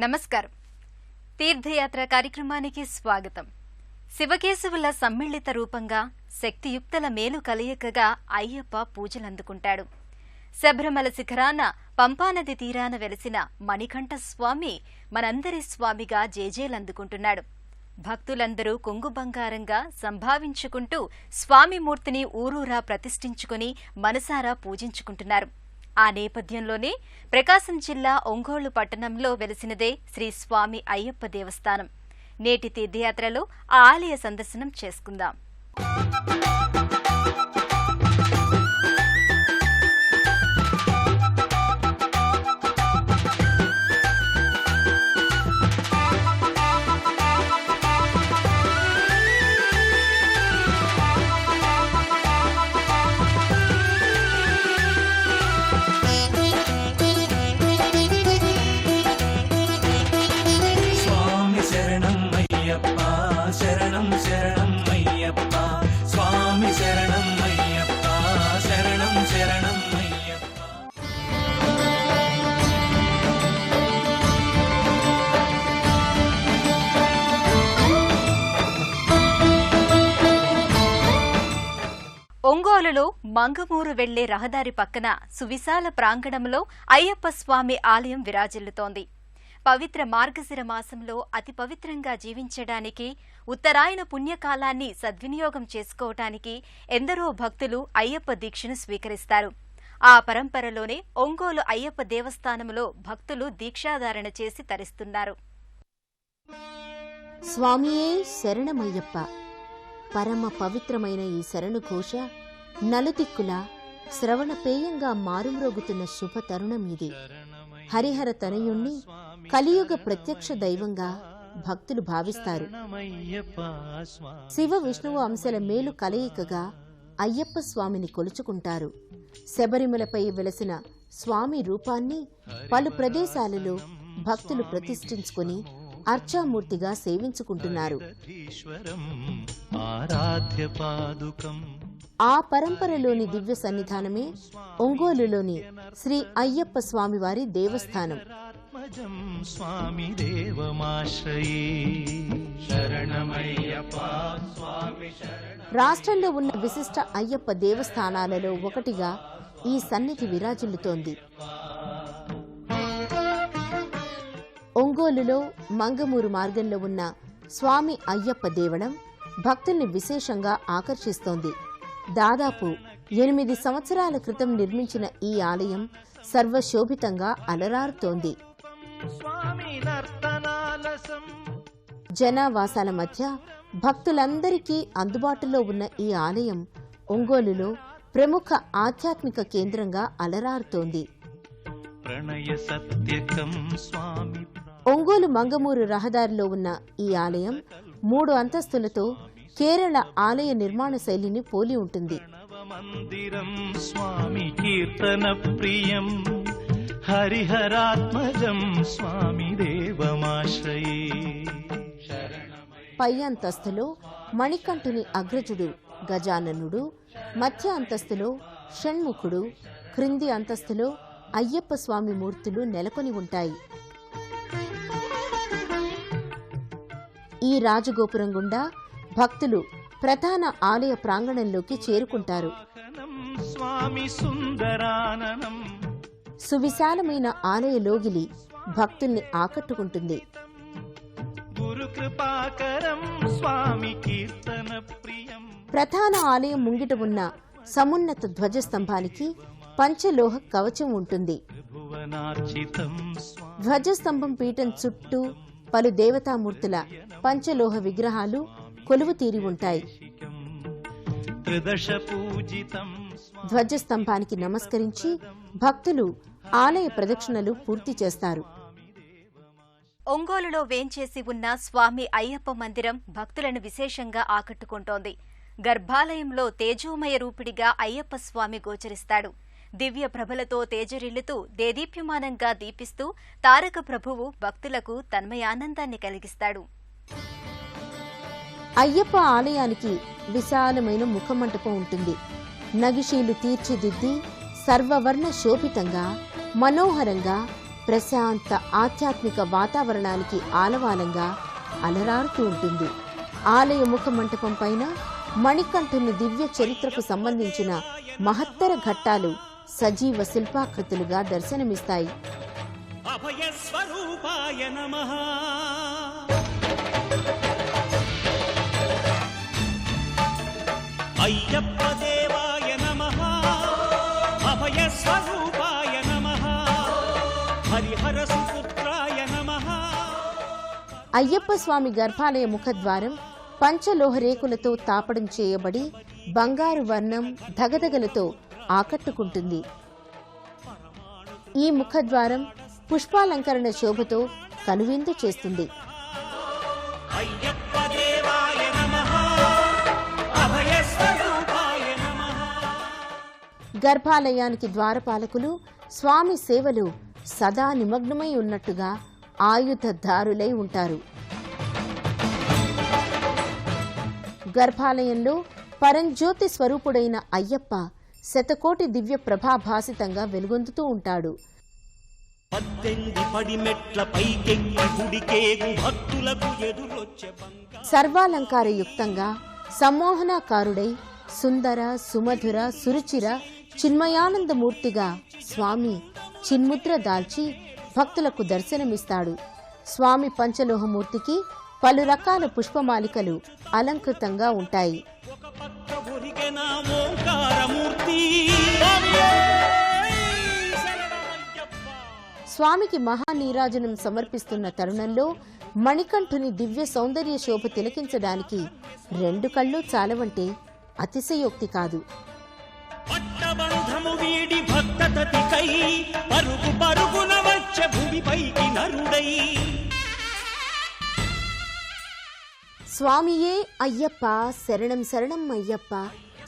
నమస్కారం. తీర్థయాత్ర కార్యక్రమానికి స్వాగతం. శివకేశవుల సమ్మిళిత రూపంగా శక్తియుక్తల మేలు కలయికగా అయ్యప్ప పూజలందుకుంటాడు. శబరిమల శిఖరాన పంపానది తీరాన వెలిసిన మణికంఠ స్వామి మనందరి స్వామిగా జేజేలందుకుంటున్నాడు. భక్తులందరూ కొంగు బంగారంగా సంభావించుకుంటూ స్వామిమూర్తిని ఊరూరా ప్రతిష్ఠించుకుని మనసారా పూజించుకుంటున్నారు. ఆ నేపథ్యంలోనే ప్రకాశం జిల్లా ఒంగోలు పట్టణంలో వెలిసినదే శ్రీ స్వామి అయ్యప్ప దేవస్థానం. నేటి తీర్థయాత్రలో ఆ ఆలయ సందర్శనం చేసుకుందాం. ఒంగోలులో మంగమూరు వెళ్లే రహదారి పక్కన సువిశాల ప్రాంగణంలో అయ్యప్ప స్వామి ఆలయం విరాజిల్లుతోంది. పవిత్ర మార్గశిర మాసంలో అతి పవిత్రంగా జీవించడానికి, ఉత్తరాయణ పుణ్యకాలాన్ని సద్వినియోగం చేసుకోవటానికి ఎందరో భక్తులు అయ్యప్ప దీక్షను స్వీకరిస్తారు. ఆ పరంపరలోనే ఒంగోలు అయ్యప్ప దేవస్థానంలో భక్తులు దీక్షాధారణ చేసి తరిస్తున్నారు. స్వామియే శరణమయ్యప్ప. పరమ పవిత్రమైన ఈ శరణు ఘోష నలుదిక్కులా శ్రవణపేయంగా మారుమ్రోగుతున్న శుభ తరుణం ఇది. హరిహర తనయుణ్ణి కలియుగ ప్రత్యక్ష దైవంగా భక్తులు భావిస్తారు. శివ విష్ణువు అంశల మేలు కలయికగా అయ్యప్ప స్వామిని కొలుచుకుంటారు. శబరిమలపై వెలసిన స్వామి రూపాన్ని పలు ప్రదేశాలలో భక్తులు ప్రతిష్ఠించుకుని అర్చామూర్తిగా సేవించుకుంటున్నారు. ఆ పరంపరలోని దివ్య సన్నిధానమే ఒంగోలులోని శ్రీ అయ్యప్ప స్వామివారి దేవస్థానం. రాష్ట్రంలో ఉన్న విశిష్ట అయ్యప్ప దేవస్థానాలలో ఒకటిగా ఈ సన్నిధి విరాజిల్లుతోంది. ఒంగోలులో మంగమూరు మార్గంలో ఉన్న స్వామి అయ్యప్ప దేవళం భక్తుల్ని విశేషంగా ఆకర్షిస్తోంది. దాదాపు 8 సంవత్సరాల క్రితం నిర్మించిన ఈ ఆలయం సర్వశోభితంగా అలరారుతోంది. జనావాసాల మధ్య భక్తులందరికీ అందుబాటులో ఉన్న ఈ ఆలయం ఒంగోలులో ప్రముఖ ఆధ్యాత్మిక కేంద్రంగా అలరారుతోంది. ఒంగోలు మంగమూరు రహదారిలో ఉన్న ఈ ఆలయం 3 అంతస్తులతో కేరళ ఆలయ నిర్మాణ శైలిని పోలి ఉంటుంది. పై అంతస్తులో మణికంఠుని అగ్రజుడు గజాననుడు, మధ్య అంతస్తులో షణ్ముఖుడు, క్రింది అంతస్తులో అయ్యప్ప స్వామి మూర్తులు నెలకొని ఉంటాయి. ఈ రాజగోపురం గుండా భక్తులు ప్రధాన ఆలయ ప్రాంగణంలోకి చేరుకుంటారు. సువిశాలమైన ఆలయ లోగిలి భక్తుల్ని ఆకట్టుకుంటుంది. ప్రధాన ఆలయం ముంగిట ఉన్న సమున్నత ధ్వజస్తంభానికి పంచలోహ కవచం ఉంటుంది. ధ్వజస్తంభం పీఠం చుట్టూ పలు దేవతామూర్తుల పంచలోహ విగ్రహాలు కొలువు తీరి ఉంటాయి. ధ్వజస్తంభానికి నమస్కరించి భక్తులు ఆలయ ప్రదక్షిణలు పూర్తి చేస్తారు. ఒంగోలులో వేంచేసి ఉన్న స్వామి అయ్యప్ప మందిరం భక్తులను విశేషంగా ఆకట్టుకుంటోంది. గర్భాలయంలో తేజోమయ రూపిడిగా అయ్యప్ప స్వామి గోచరిస్తాడు. దివ్య ప్రభలతో తేజరిల్లుతూ దేదీప్యమానంగా దీపిస్తూ తారక ప్రభువు భక్తులకు తన్మయానందాన్ని కలిగిస్తాడు. అయ్యప్ప ఆలయానికి విశాలమైన ముఖమంటపం ఉంటుంది. నగిషీలు తీర్చిదిద్ది సర్వవర్ణ శోభితంగా మనోహరంగా ప్రశాంత ఆధ్యాత్మిక వాతావరణానికి ఆలవాలంగా అలరారుతూ ఉంటుంది. ఆలయ ముఖ మంటపం పైన మణికంఠుని దివ్య చరిత్రకు సంబంధించిన మహత్తర ఘట్టాలు సజీవ శిల్పాకృతులుగా దర్శనమిస్తాయి. అభయ స్వరూపాయ నమః, అయ్యప్ప దేవాయ నమః, అభయ స్వరూపాయ నమః, హరిహర సుపుత్రాయ నమః. అయ్యప్ప స్వామి గర్భాలయ ముఖద్వారం పంచలోహ రేకులతో తాపడం చేయబడి బంగారు వర్ణం ధగధగలతో ఆకట్టుకుంటుంది. ఈ ముఖద్వారం పుష్పాలంకరణ శోభతో కనువిందు చేస్తుంది. అయ్యప్ప దేవాయ నమః, అభయ స్వరూపాయ నమః. గర్భాలయానికి ద్వారపాలకులు స్వామి సేవలు సదా నిమగ్నమై ఉన్నట్టుగా ఆయుధధారులై ఉంటారు. గర్భాలయంలో పరంజ్యోతి స్వరూపుడైన అయ్యప్ప శతకోటి దివ్య ప్రభాభాసితంగా వెలుగొందుతూ ఉంటాడు. 18 పడిమెట్ల పైకెక్కి గుడికేగు భక్తులకు ఎదురొచ్చే సర్వాలంకారయుక్తంగా సమ్మోహనాకారుడై సుందర సుమధుర సురుచిర చిన్మయానందమూర్తిగా స్వామి చిన్ముద్ర దాల్చి భక్తులకు దర్శనమిస్తాడు. స్వామి పంచలోహమూర్తికి పలు రకాల పుష్పమాలికలు అలంకృతంగా ఉంటాయి. ఒక పక్క ఒరిగెన ఓంకారమూర్తి. స్వామికి మహానీరాజనం సమర్పిస్తున్న తరుణంలో మణికంఠుని దివ్య సౌందర్య శోభ తిలకించడానికి 2 కళ్ళు చాలవంటే అతిశయోక్తి కాదు. పట్టబంధము వీడి భక్తతతికై పరుగు పరుగున వచ్చే భూమిపైకి నరుడై. స్వామియే అయ్యప్ప శరణం శరణం అయ్యప్ప,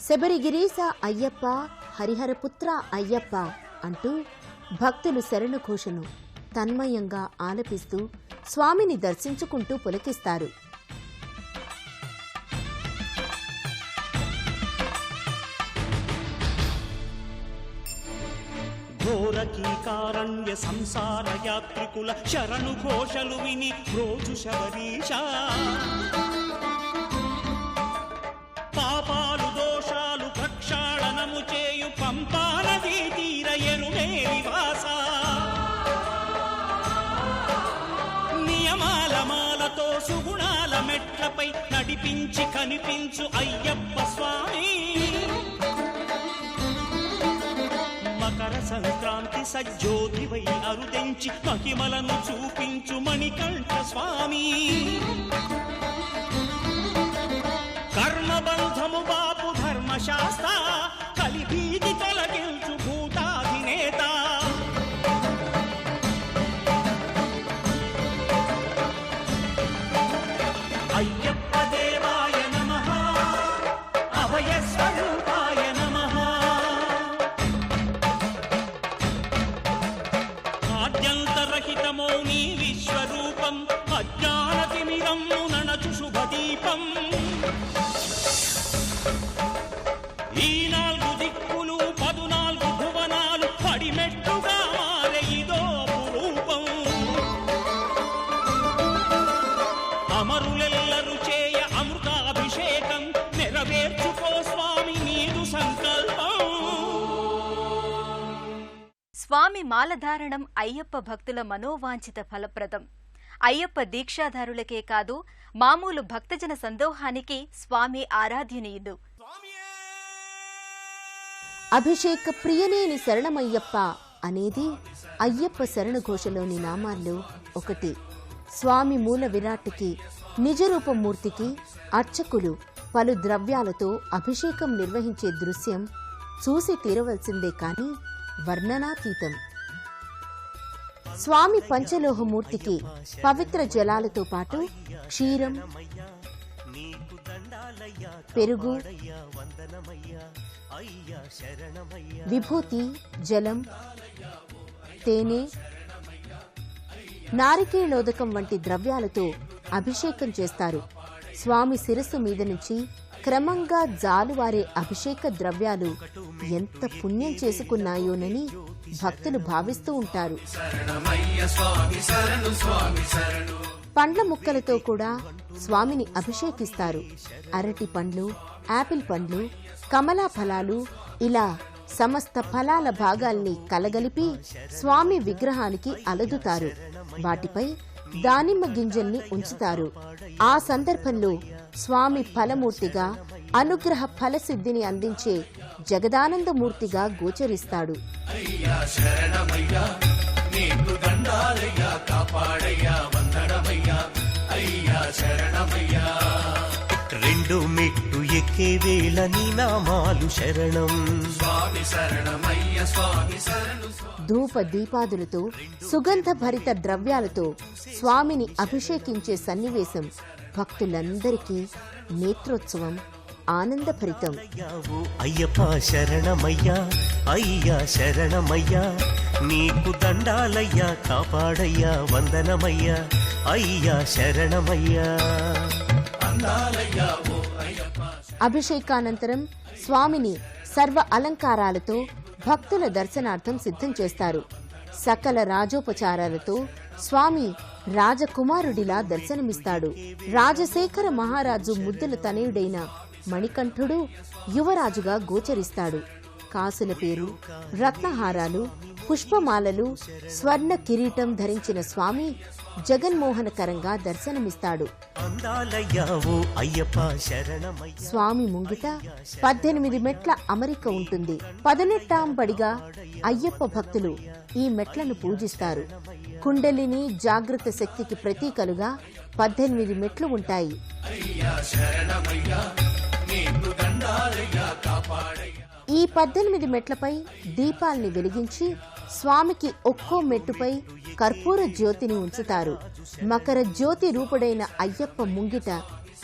శబరిగిరీశ అయ్యప్ప, హరిహరపుత్ర అయ్యప్ప అంటూ భక్తులు శరణ ఘోషను తన్మయంగా ఆలపిస్తూ స్వామిని దర్శించుకుంటూ పులకిస్తారు. ఘోరకీకారణ్య సంసార యాత్రికుల శరణు ఘోషలు విని రోజు శబరీశ. పాపాలు దోషాలు ప్రక్షాళనము చేయు పంపానదీ తీర ఎరుమే నివాస. నియమాల మాలతో సుగుణాల మెట్లపై నడిపించి కనిపించు అయ్యప్ప స్వామి. మకర సంక్రాంతి సజ్జోతివై అరుదెంచి మహిమలను చూపించు మణికంఠ స్వామి. కర్మబంధము బాపు ధర్మశాస్త్ర కలిభీతి తొలగించు భూతాధినేత. అయ్యప్ప దేవాయ నమః, అభయ స్వరూపాయ నమః. ఆద్యంతరహితమో నీ విశ్వరూపం, అజ్ఞానతిమిరము నణచు శుభదీపం. ఈ 4 దిక్కులు 14 భువనాలు పడిమెట్టుగా మారే ఇదో అపురూపం. అమరులెల్లరు చేయ అమృతాభిషేకం, నెరవేర్చుకో స్వామి నీదు సంకల్పం. స్వామి మాలధారణం అయ్యప్ప భక్తుల మనోవాంఛిత ఫలప్రదం. అయ్యప్ప దీక్షాధారులకే కాదు మామూలు భక్తజన సందోహానికి స్వామి ఆరాధ్యనీయుడు. అభిషేక ప్రియనేని శరణమయ్యప్ప అనేది అయ్యప్ప శరణఘోషలోని నామాల్లో ఒకటి. స్వామి మూల విరాట్టుకి నిజరూపం మూర్తికి అర్చకులు పలు ద్రవ్యాలతో అభిషేకం నిర్వహించే దృశ్యం చూసి తీరవలసిందే కాని వర్ణనాతీతం. స్వామి పంచలోహమూర్తికి పవిత్ర జలాలతో పాటు క్షీరం, పెరుగు, విభూతి, జలం, తేనె, నారికేళోదకం వంటి ద్రవ్యాలతో అభిషేకం చేస్తారు. స్వామి శిరస్సు మీద నుంచి క్రమంగా జాలువారే అభిషేక ద్రవ్యాలు ఎంత పుణ్యం చేసుకున్నాయోనని భక్తులు భావిస్తూ ఉంటారు. పండ్ల ముక్కలతో కూడా స్వామిని అభిషేకిస్తారు. అరటి పండ్లు, యాపిల్ పండ్లు, కమలా ఫలాలు ఇలా సమస్త ఫలాల భాగాల్ని కలగలిపి స్వామి విగ్రహానికి అలదుతారు. వాటిపై దానిమ్మ గింజల్ని ఉంచుతారు. ఆ సందర్భంలో స్వామి ఫలమూర్తిగా, అనుగ్రహ ఫలసిద్ధిని అందించే జగదానందమూర్తిగా గోచరిస్తాడు. రెండు మెట్టు ఎక్కే వేళ నీ నామాలు శరణం స్వామి శరణమయ్య స్వామి శరణు. ధూప దీపాదులతో, సుగంధ భరిత ద్రవ్యాలతో స్వామిని అభిషేకించే సన్నివేశం భక్తులందరికీ నేత్రోత్సవం, ఆనందభరితం. అయ్యప్ప శరణమయ్యా, అయ్యా శరణమయ్యా, నీకు దండాలయ్యా, కాపాడయ్యా, వందనమయ్యా, అయ్యా శరణమయ్యా. అభిషేకానంతరం స్వామిని సర్వ అలంకారాలతో భక్తుల దర్శనార్థం సిద్ధం చేస్తారు. సకల రాజోపచారాలతో స్వామి రాజకుమారుడిలా దర్శనమిస్తాడు. రాజశేఖర మహారాజు ముద్దుల తనయుడైన మణికంఠుడు యువరాజుగా గోచరిస్తాడు. కాసుల పేరు, రత్నహారాలు, పుష్పమాలలు, స్వర్ణ కిరీటం ధరించిన స్వామి జగన్మోహనకరంగా దర్శనమిస్తాడు. స్వామి ముంగిట 18 మెట్ల అమరిక ఉంటుంది. 18వ పడిగా అయ్యప్ప భక్తులు ఈ మెట్లను పూజిస్తారు. కుండలిని జాగృత శక్తికి ప్రతీకలుగా 18 మెట్లు ఉంటాయి. ఈ 18 మెట్లపై దీపాల్ని వెలిగించి స్వామికి ఒక్కో మెట్టుపై కర్పూర జ్యోతిని ఉంచుతారు. మకర జ్యోతి రూపుడైన అయ్యప్ప ముంగిట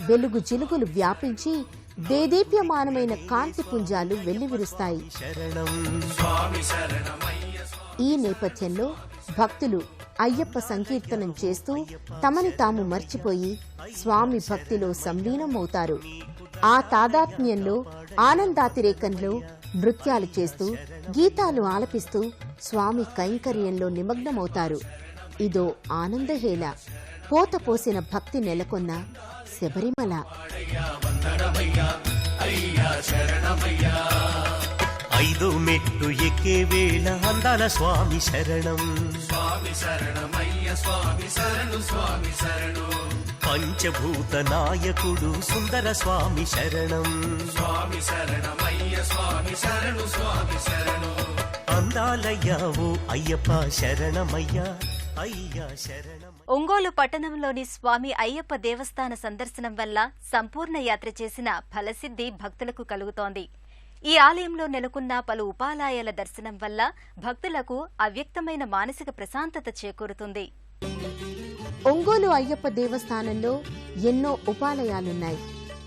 వెలుగు జిలుగులు వ్యాపించి దేదీప్యమానమైన కాంతి పుంజాలు వెల్లివిరుస్తాయి. ఈ నేపథ్యంలో భక్తులు అయ్యప్ప సంకీర్తనం చేస్తూ తమని తాము మర్చిపోయి స్వామి భక్తిలో సంలీనమవుతారు. ఆ తాదాత్మ్యంలో, ఆనందాతిరేకంలో నృత్యాలు చేస్తూ, గీతాలు ఆలపిస్తూ స్వామి కైంకర్యంలో నిమగ్నమవుతారు. ఇదో ఆనందహేళ, పోత పోసిన భక్తి నెలకొన్న శబరిమల. ఐదో మెట్టు ఎక్కే వేళ అందాల స్వామి శరణం స్వామి శరణమయ్య స్వామి శరణు స్వామి శరణు. పంచభూత నాయకుడు సుందర స్వామి శరణం స్వామి శరణమయ్య స్వామి శరణు స్వామి శరణు. అందాలయ్యావో అయ్యప్ప శరణమయ్యా, అయ్యా శరణం. ఒంగోలు పట్టణంలోని స్వామి అయ్యప్ప దేవస్థాన సందర్శనం వల్ల సంపూర్ణ యాత్ర చేసిన ఫలసిద్ధి భక్తులకు కలుగుతోంది. ఈ ఆలయంలో నెలకొన్న పలు ఉపాలయాల దర్శనం వల్ల భక్తులకు అవ్యక్తమైన మానసిక ప్రశాంతత చేకూరుతుంది. ఒంగోలు అయ్యప్ప దేవస్థానంలో ఎన్నో ఉపాలయాలున్నాయి.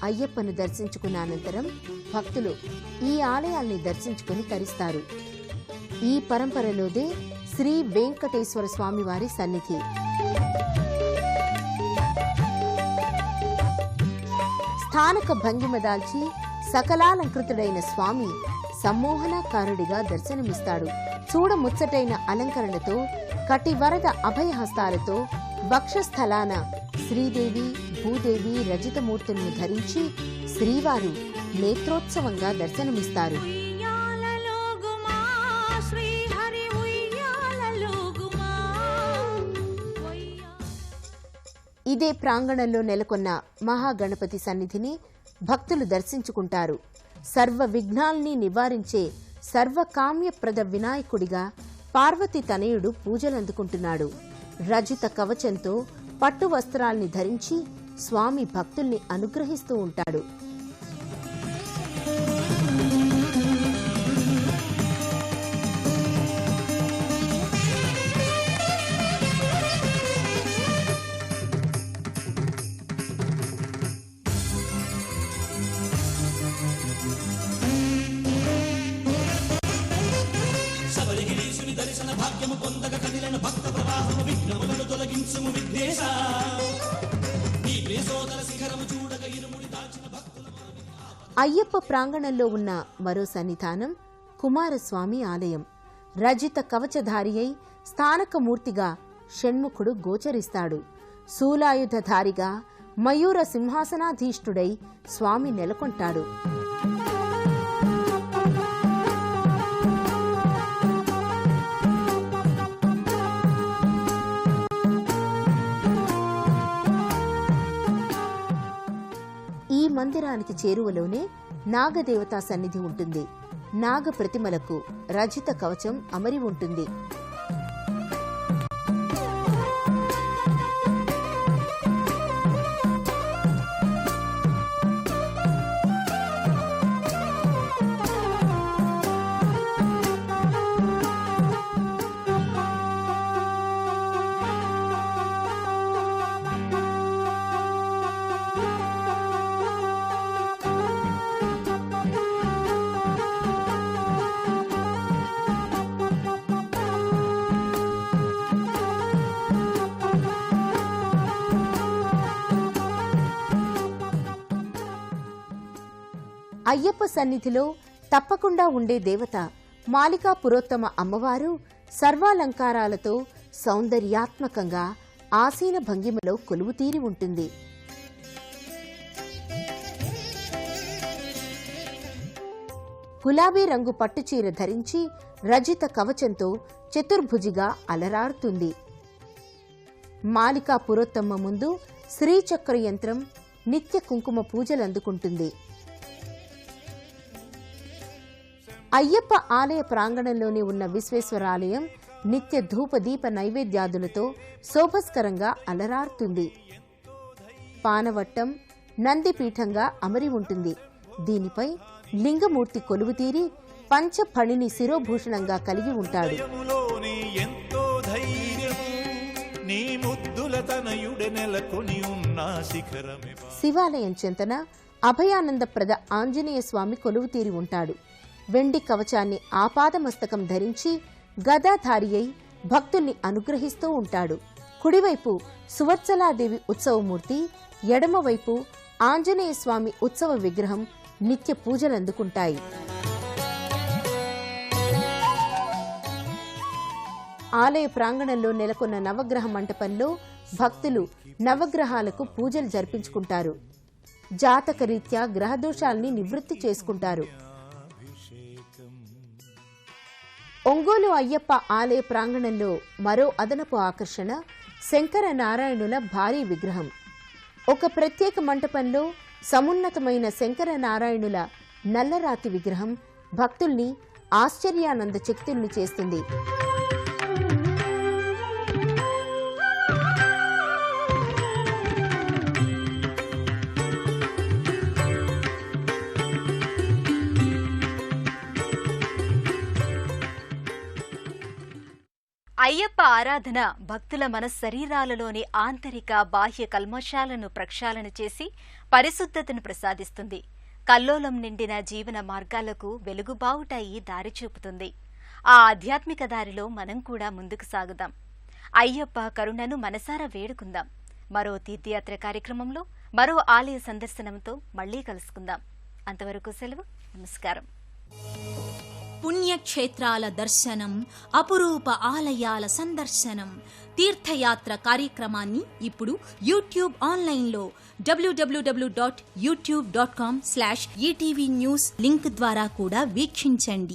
అయ్యప్పను దర్శించుకున్న అనంతరం భక్తులు ఈ ఆలయాల్ని దర్శించుకుని తరిస్తారు. ఈ పరంపరలోదే శ్రీ వెంకటేశ్వర స్వామివారి సన్నిధి. స్థానక భంగిమ దాల్చి సకలాలంకృతుడైన స్వామి సమ్మోహనాకారుడిగా దర్శనమిస్తాడు. చూడముచ్చటైన అలంకరణతో, కటివరద అభయహస్తాలతో వక్షస్థలాన శ్రీదేవి, భూదేవి రజితమూర్తులను ధరించి శ్రీవారు నేత్రోత్సవంగా దర్శనమిస్తారు. ఇదే ప్రాంగణంలో నెలకొన్న మహాగణపతి సన్నిధిని భక్తులు దర్శించుకుంటారు. సర్వ విఘ్నాల్ని నివారించే సర్వకామ్యప్రద వినాయకుడిగా పార్వతి తనయుడు పూజలందుకుంటున్నాడు. రజిత కవచంతో పట్టు వస్త్రాల్ని ధరించి స్వామి భక్తుల్ని అనుగ్రహిస్తూ ఉంటాడు. అయ్యప్ప ప్రాంగణంలో ఉన్న మరో సన్నిధానం కుమారస్వామి ఆలయం. రజిత కవచధారి అయి స్థానకమూర్తిగా షణ్ముఖుడు గోచరిస్తాడు. శూలాయుధధారిగా మయూర సింహాసనాధీష్ఠుడై స్వామి నెలకొంటాడు. ఈ మందిరానికి చేరువలోనే నాగదేవతా సన్నిధి ఉంటుంది. నాగ ప్రతిమలకు రజిత కవచం అమరి ఉంటుంది. అయ్యప్ప సన్నిధిలో తప్పకుండా ఉండే దేవత మాలికా పురోత్తమ అమ్మవారు సర్వాలంకారాలతో సౌందర్యాత్మకంగా ఆసీన భంగిమలో కొలువుతీరి ఉంటుంది. గులాబీ రంగు పట్టుచీర ధరించి రజిత కవచంతో చతుర్భుజిగా అలరారుతుంది. మాలికా పురోత్తమ ముందు శ్రీచక్ర యంత్రం నిత్య కుంకుమ పూజలందుకుంటుంది. అయ్యప్ప ఆలయ ప్రాంగణంలోనే ఉన్న విశ్వేశ్వరాలయం నిత్య ధూపదీప నైవేద్యాదులతో శోభస్కరంగా అలరారుతుంది. పానవట్టం నందిపీఠంగా అమరి ఉంటుంది. దీనిపై లింగమూర్తి కొలువుతీరి పంచఫణిని శిరోభూషణంగా కలిగి ఉంటాడు. శివాలయం చెంతన అభయానందప్రద ఆంజనేయ స్వామి కొలువుతీరి ఉంటాడు. వెండి కవచాన్ని ఆపాదమస్తకం ధరించి గదాధారి అయి భక్తుల్ని అనుగ్రహిస్తూ ఉంటాడు. కుడివైపు సువత్సలాదేవి ఉత్సవమూర్తి, ఎడమవైపు ఆంజనేయ స్వామి ఉత్సవ విగ్రహం నిత్య పూజలందుకుంటాయి. ఆలయ ప్రాంగణంలో నెలకొన్న నవగ్రహ మంటపంలో భక్తులు నవగ్రహాలకు పూజలు జరిపించుకుంటారు. జాతకరీత్యా గ్రహదోషాల్ని నివృత్తి చేసుకుంటారు. ఒంగోలు అయ్యప్ప ఆలయ ప్రాంగణంలో మరో అదనపు ఆకర్షణ శంకర నారాయణుల భారీ విగ్రహం. ఒక ప్రత్యేక మంటపంలో సమున్నతమైన శంకర నారాయణుల నల్లరాతి విగ్రహం భక్తుల్ని ఆశ్చర్యానంద చకితుల్ని చేస్తుంది. అయ్యప్ప ఆరాధన భక్తుల మనశరీరాలలోని ఆంతరిక బాహ్య కల్మషాలను ప్రక్షాళన చేసి పరిశుద్ధతను ప్రసాదిస్తుంది. కల్లోలం నిండిన జీవన మార్గాలకు వెలుగుబావుటాయి దారి చూపుతుంది. ఆ ఆధ్యాత్మిక దారిలో మనం కూడా ముందుకు సాగుదాం. అయ్యప్ప కరుణను మనసారా వేడుకుందాం. మరో తీర్థయాత్ర కార్యక్రమంలో మరో ఆలయ సందర్శనంతో మళ్లీ కలుసుకుందాం. అంతవరకు సెలవు. నమస్కారం. పుణ్యక్షేత్రాల దర్శనం, అపురూప ఆలయాల సందర్శనం, తీర్థయాత్ర కార్యక్రమాన్ని ఇప్పుడు యూట్యూబ్ ఆన్లైన్లో www.youtube.com/ETV News లింక్ ద్వారా కూడా వీక్షించండి.